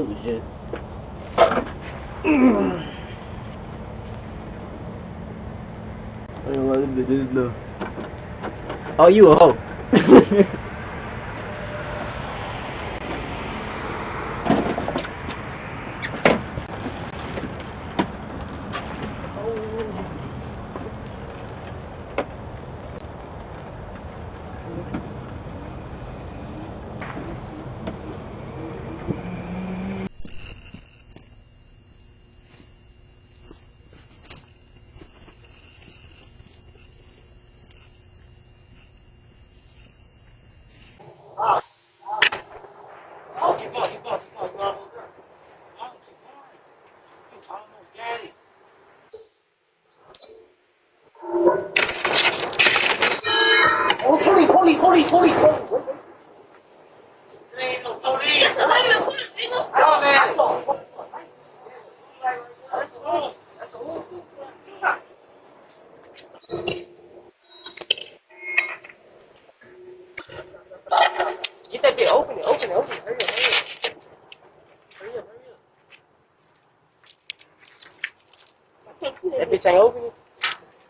Oh shit. I don't want to do this though. Oh, you a hoe. Police. There ain't no police. Oh, man. That's a wolf. That's a wolf. Get that bit. Open it. Hurry up. That bitch ain't open it.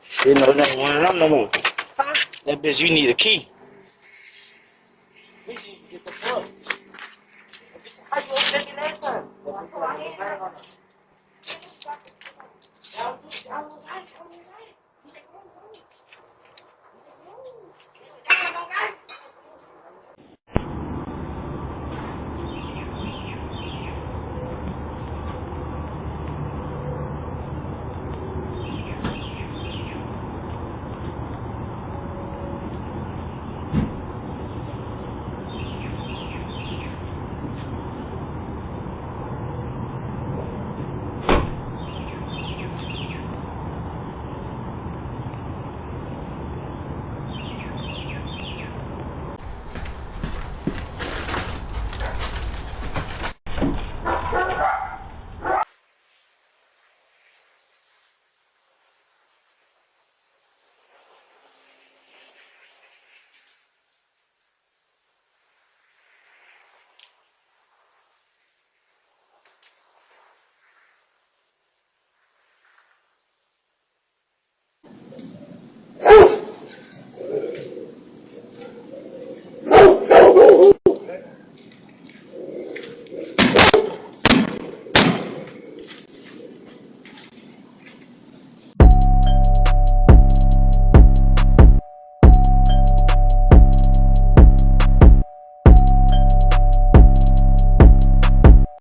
Shit, no, that ain't one of them no more. Huh? That bitch, you need a key. We should get the fuck. How you open that last time?